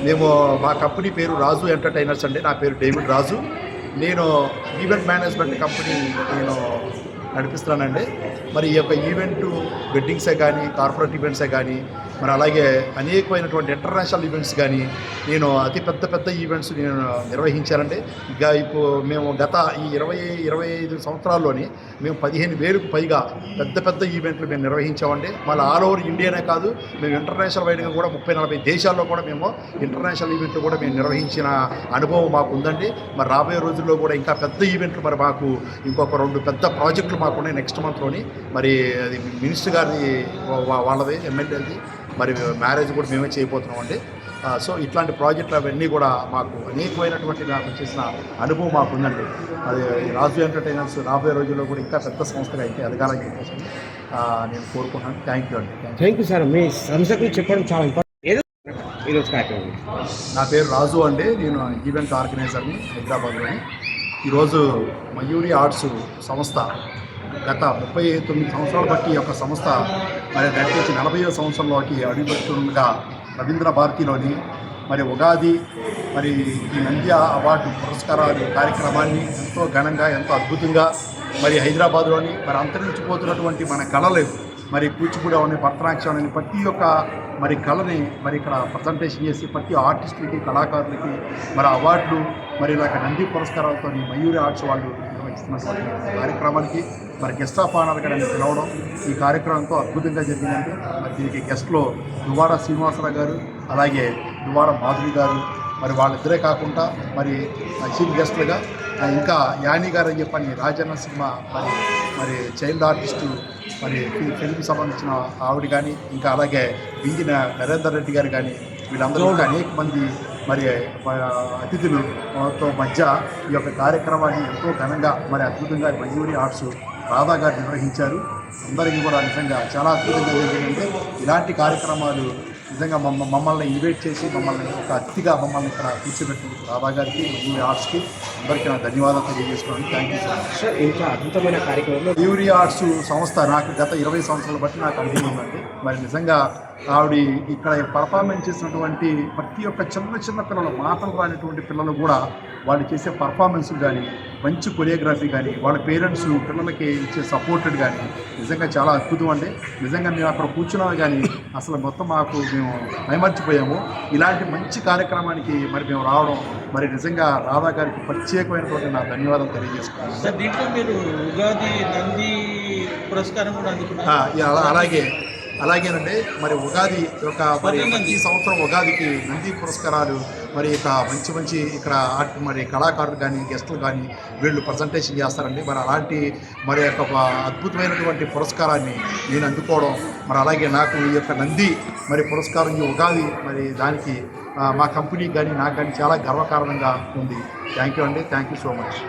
మేము మా కంపెనీ పేరు రాజు ఎంటర్టైనర్స్ అండి. నా పేరు డేవిడ్ రాజు. నేను ఈవెంట్ మేనేజ్మెంట్ కంపెనీ నడిపిస్తున్నానండి. మరి ఈ యొక్క ఈవెంటు వెడ్డింగ్సే కానీ, కార్పొరేట్ ఈవెంట్సే కానీ, మరి అలాగే అనేకమైనటువంటి ఇంటర్నేషనల్ ఈవెంట్స్ కానీ నేను అతి పెద్ద ఈవెంట్స్ నేను నిర్వహించానండి. ఇప్పుడు మేము గత ఈ 25 సంవత్సరాల్లోని మేము 15,000కు పైగా పెద్ద ఈవెంట్లు మేము నిర్వహించామండి. మళ్ళీ ఆల్ ఓవర్ ఇండియానే కాదు, మేము ఇంటర్నేషనల్ వైడ్గా కూడా 30-40 దేశాల్లో కూడా మేము ఇంటర్నేషనల్ ఈవెంట్లు కూడా మేము నిర్వహించిన అనుభవం మాకు ఉందండి. మరి రాబోయే రోజుల్లో కూడా ఇంకా పెద్ద ఈవెంట్లు మరి మాకు ఇంకొక 2 పెద్ద ప్రాజెక్టులు మాకున్నాయి నెక్స్ట్ మంత్లోని. మరి అది మినిస్టర్ గారిది వాళ్ళది ఎమ్మెల్యేది మరి మ్యారేజ్ కూడా మేమే చేయబోతున్నామండి. సో ఇట్లాంటి ప్రాజెక్టులు అవన్నీ కూడా మాకు అనేకమైనటువంటి నాకు చేసిన అనుభవం మాకు ఉందండి. అది రాజు ఎంటర్టైనర్స్ రాబోయే రోజుల్లో కూడా ఇంకా పెద్ద సంస్థగా అయితే ఎదగాలని చెప్పేసి నేను కోరుకుంటున్నాను. థ్యాంక్ యూ అండి. Thank you sir. మీ సంస్థకు చెప్పడం చాలా ఇంపార్టెంట్. ఈరోజు కార్యక్రమం నా పేరు రాజు అండి. నేను ఈవెంట్ ఆర్గనైజర్ని హైదరాబాద్లోని. ఈరోజు మయూరి ఆర్ట్స్ సంస్థ గత 39 సంవత్సరాలు బట్టి ఈ యొక్క సంస్థ మరి దయచేసి 40వ సంవత్సరంలోకి అడుగుపెడుతుండగా రవీంద్ర భారతిలోని మరి ఉగాది మరి ఈ నంది అవార్డు పురస్కారాలు కార్యక్రమాన్ని ఎంతో ఘనంగా ఎంతో అద్భుతంగా మరి హైదరాబాద్లోని మరి అంతరించిపోతున్నటువంటి మన కళలు మరి కూచిపూడి అవని భరతనాట్యం అని ప్రతి ఒక్క మరి కళని మరి ఇక్కడ ప్రజెంటేషన్ చేసి ప్రతి ఆర్టిస్టులకి కళాకారులకి మరి అవార్డులు మరి ఇలాగ నంది పురస్కారాలతో మయూరి ఆర్ట్స్ వాళ్ళు నిర్వహిస్తున్న కార్యక్రమానికి మరి గెస్ట్ ఆఫ్ ఆనర్గా నన్ను పిలవడం ఈ కార్యక్రమంతో అద్భుతంగా జరిగిందంటే మరి దీనికి గెస్ట్లో దువ్వాడ శ్రీనివాసరావు గారు అలాగే దువ్వాడ మాధురి గారు మరి వాళ్ళిద్దరే కాకుండా మరి చీఫ్ గెస్ట్లుగా ఇంకా యాని గారు అని చెప్పని రాజన్న సినిమా మరి చైల్డ్ ఆర్టిస్టు మరి ఫిల్మ్కి సంబంధించిన ఆవిడ కానీ ఇంకా అలాగే బింగిన నరేందర్ రెడ్డి గారు కానీ వీళ్ళందరూ అనేక మంది మరి అతిథులతో మధ్య ఈ యొక్క కార్యక్రమాన్ని ఎంతో ఘనంగా మరి అద్భుతంగా మయూరి ఆర్ట్స్ రాధా గారు నిర్వహించారు. అందరికీ కూడా నిజంగా చాలా అద్భుతంగా జరిగిందంటే ఇలాంటి కార్యక్రమాలు నిజంగా మమ్మల్ని ఇన్వైట్ చేసి మమ్మల్ని ఒక అతిథిగా మమ్మల్ని ఇక్కడ కూర్చోబెట్టిన రాధా గారికి మయూరి ఆర్ట్స్కి అందరికీ నా ధన్యవాదాలు తెలియజేసుకోండి. Thank you sir. సార్ ఇంత అద్భుతమైన కార్యక్రమంలో మయూరి ఆర్ట్స్ సంస్థ నాకు గత 20 సంవత్సరాలు బట్టి నాకు అనుభవం ఉందండి. మరి నిజంగా ఆవిడ ఇక్కడ పర్ఫార్మెన్స్ చేసినటువంటి ప్రతి ఒక్క చిన్న పిల్లలు మాటలు రానిటువంటి పిల్లలు కూడా వాళ్ళు చేసే పర్ఫార్మెన్స్ కానీ మంచి కొరియోగ్రఫీ కానీ వాళ్ళ పేరెంట్స్ పిల్లలకి ఇచ్చే సపోర్టెడ్ కానీ నిజంగా చాలా అద్భుతం అండి. నిజంగా మేము అక్కడ కూర్చున్నాము కానీ అసలు మొత్తం మేము మైమర్చిపోయాము. ఇలాంటి మంచి కార్యక్రమానికి మరి మేము రావడం మరి నిజంగా రాధా గారికి ప్రత్యేకమైనటువంటి నా ధన్యవాదాలు తెలియజేసుకున్నాను. సార్ దీంట్లో మీరు ఉగాది నంది పురస్కారం కూడా అందుకున్నారు. అలాగేనండి. మరి ఉగాది యొక్క మరి ఈ సంవత్సరం ఉగాదికి నంది పురస్కారాలు మరి ఇక మంచి ఇక్కడ మరి కళాకారులు కానీ గెస్టులు కానీ వీళ్ళు ప్రజెంటేషన్ చేస్తారండి. మరి అలాంటి మరి యొక్క అద్భుతమైనటువంటి పురస్కారాన్ని నేను అందుకోవడం మరి అలాగే నాకు ఈ యొక్క నంది మరి పురస్కారం ఈ ఉగాది మరి దానికి మా కంపెనీకి కానీ నాకు కానీ చాలా గర్వకారణంగా ఉంది. థ్యాంక్ యూ అండి. Thank you so much.